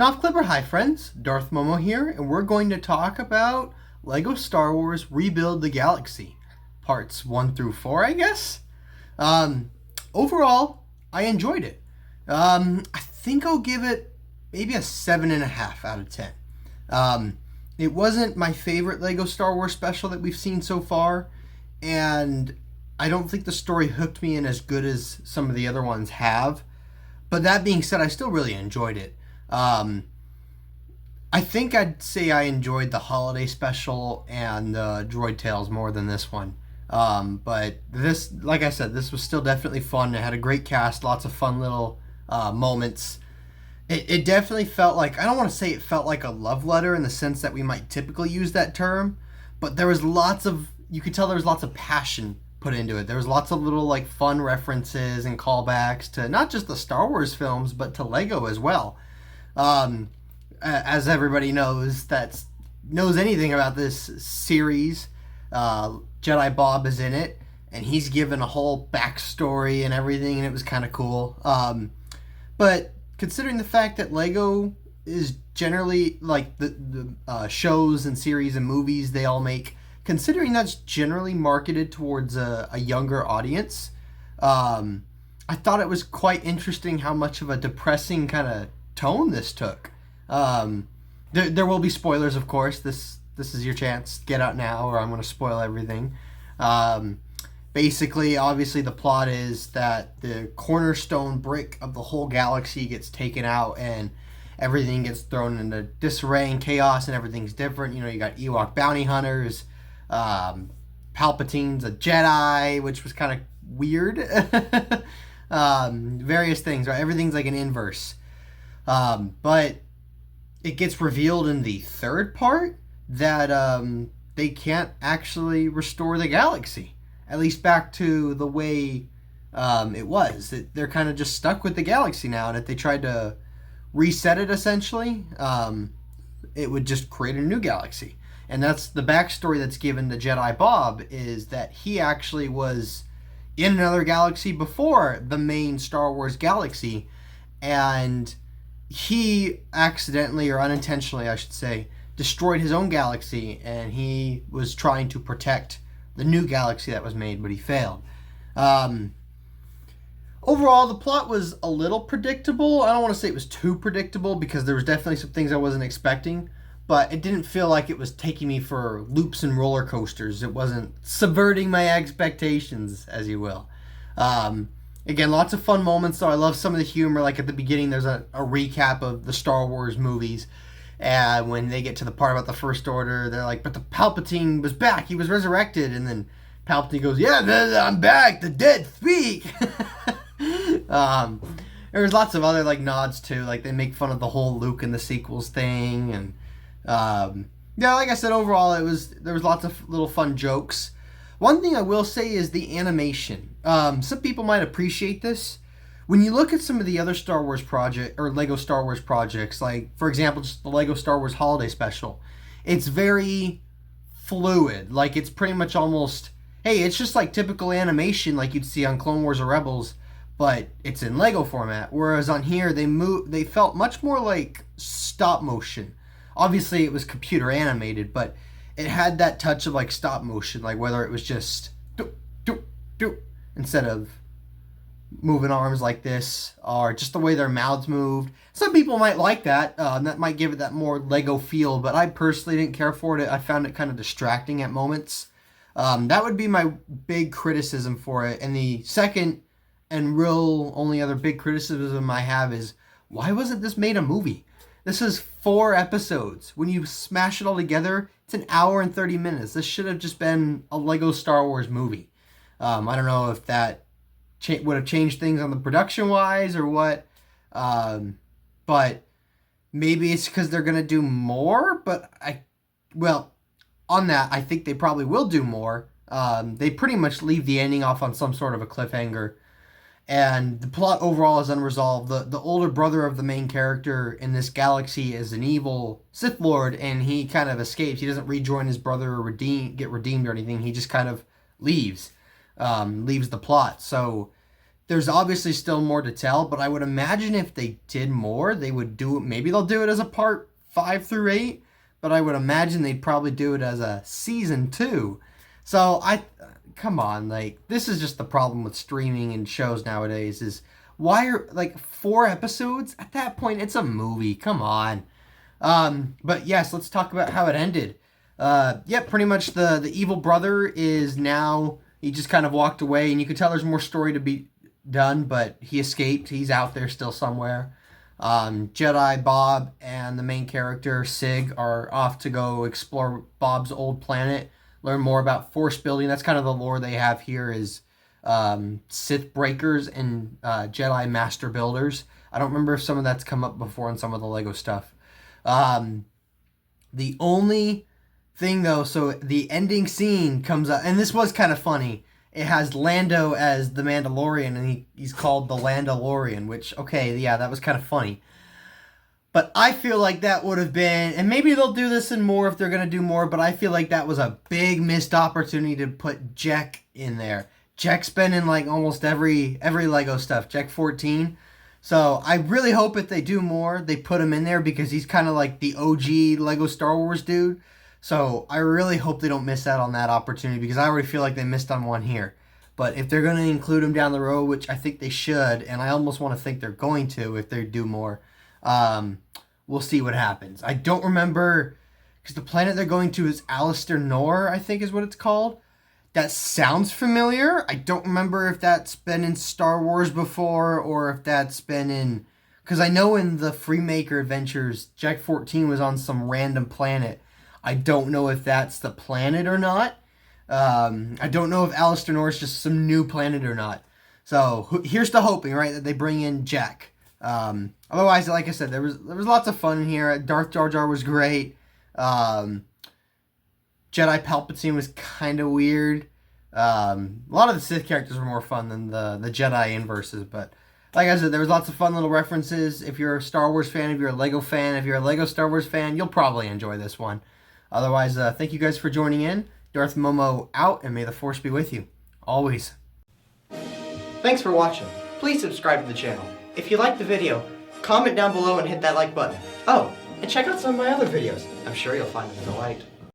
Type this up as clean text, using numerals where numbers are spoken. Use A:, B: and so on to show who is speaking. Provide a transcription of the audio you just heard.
A: Knopf Clipper, hi friends, Darth Momo here, and we're going to talk about LEGO Star Wars Rebuild the Galaxy, parts 1 through 4, I guess. Um, Overall, I enjoyed it. I think I'll give it maybe a 7.5 out of 10. It wasn't my favorite LEGO Star Wars special that we've seen so far, and I don't think the story hooked me in as good as some of the other ones have. But that being said, I still really enjoyed it. Um, I think I'd say I enjoyed the holiday special and the Droid Tales more than this one. But this, like I said, this was still definitely fun. It had a great cast, lots of fun little moments. It definitely felt like, I don't want to say it felt like a love letter in the sense that we might typically use that term, but there was lots of, you could tell there was lots of passion put into it. There was lots of little like fun references and callbacks to not just the Star Wars films, but to Lego as well. Um, as everybody knows that knows anything about this series, Jedi Bob is in it, and he's given a whole backstory and everything, and it was kind of cool. But considering the fact that Lego is generally like the shows and series and movies they all make, considering that's generally marketed towards a younger audience, I thought it was quite interesting how much of a depressing kind of tone this took. There will be spoilers, of course. This is your chance. Get out now, or I'm going to spoil everything. Um, Basically, obviously, the plot is that the cornerstone brick of the whole galaxy gets taken out, and everything gets thrown into disarray and chaos, and everything's different. You know, you got Ewok bounty hunters, Palpatine's a Jedi, which was kind of weird. Various things, right? Everything's like an inverse. But it gets revealed in the third part that they can't actually restore the galaxy, at least back to the way it was. They're kind of just stuck with the galaxy now, and if they tried to reset it, essentially, it would just create a new galaxy. And that's the backstory that's given to Jedi Bob, is that he actually was in another galaxy before the main Star Wars galaxy, and he accidentally, or unintentionally I should say, destroyed his own galaxy, and he was trying to protect the new galaxy that was made, but he failed. Overall, the plot was a little predictable. I don't want to say it was too predictable, because there was definitely some things I wasn't expecting, but it didn't feel like it was taking me for loops and roller coasters. It wasn't subverting my expectations, as you will. Again, lots of fun moments, though. I love some of the humor. Like at the beginning, there's a recap of the Star Wars movies. And when they get to the part about the First Order, they're like, but the Palpatine was back. He was resurrected. And then Palpatine goes, yeah, I'm back. The dead speak. There's lots of other like nods too. Like they make fun of the whole Luke and the sequels thing. And yeah, like I said, overall, there was lots of little fun jokes. One thing I will say is the animation. Some people might appreciate this. When you look at some of the other Star Wars project or Lego Star Wars projects, like for example, just the Lego Star Wars Holiday Special, it's very fluid. Like it's pretty much almost, hey, it's just like typical animation like you'd see on Clone Wars or Rebels, but it's in Lego format. Whereas on here, they felt much more like stop motion. Obviously, it was computer animated, but it had that touch of like stop motion, like whether it was just do do do instead of moving arms like this, or just the way their mouths moved. Some people might like that. That might give it that more Lego feel, but I personally didn't care for it. I found it kind of distracting at moments. That would be my big criticism for it. And the second and real only other big criticism I have is, why wasn't this made a movie? This is 4 episodes. When you smash it all together, it's an hour and 30 minutes. This should have just been a Lego Star Wars movie. I don't know if that would have changed things on the production wise or what, but maybe it's because they're gonna do more. But on that, I think they probably will do more. They pretty much leave the ending off on some sort of a cliffhanger, and the plot overall is unresolved. The older brother of the main character in this galaxy is an evil Sith Lord, and he kind of escapes. He doesn't rejoin his brother or get redeemed or anything. He just kind of leaves the plot. So There's obviously still more to tell, but I would imagine if they did more, they would do it. Maybe they'll do it as a part 5 through 8, but I would imagine they'd probably do it as a season 2. So come on, like, this is just the problem with streaming and shows nowadays is why are, like, 4 episodes? At that point, it's a movie. Come on. But yes, let's talk about how it ended. Pretty much the evil brother is now, he just kind of walked away, and you can tell there's more story to be done, but he escaped. He's out there still somewhere. Jedi Bob and the main character Sig are off to go explore Bob's old planet, learn more about force building. That's kind of the lore they have here is Sith breakers and Jedi master builders. I don't remember if some of that's come up before in some of the Lego stuff. The only thing though, so the ending scene comes up, and this was kind of funny. It has Lando as the Mandalorian, and he's called the Landalorian, which, okay, yeah, that was kind of funny. But I feel like that would have been, and maybe they'll do this in more if they're going to do more, but I feel like that was a big missed opportunity to put Jack in there. Jack's been in like almost every Lego stuff, Jack 14. So I really hope if they do more, they put him in there because he's kind of like the OG Lego Star Wars dude. So I really hope they don't miss out on that opportunity because I already feel like they missed on one here. But if they're going to include him down the road, which I think they should, and I almost want to think they're going to if they do more, we'll see what happens. I don't remember, because the planet they're going to is Alistair Nor, I think is what it's called. That sounds familiar. I don't remember if that's been in Star Wars before or if that's been in... Because I know in the Freemaker Adventures, Jack 14 was on some random planet. I don't know if that's the planet or not. I don't know if Alistair Nor is just some new planet or not. So here's the hoping, right, that they bring in Jack. Otherwise, like I said, there was lots of fun in here. Darth Jar Jar was great. Jedi Palpatine was kind of weird. A lot of the Sith characters were more fun than the Jedi inverses, but like I said, there was lots of fun little references. If you're a Star Wars fan, if you're a Lego fan, if you're a Lego Star Wars fan, you'll probably enjoy this one. Otherwise, thank you guys for joining in. Darth Momo out, and may the Force be with you. Always. Thanks for watching. Please subscribe to the channel. If you liked the video, comment down below and hit that like button. Oh, and check out some of my other videos. I'm sure you'll find them delight.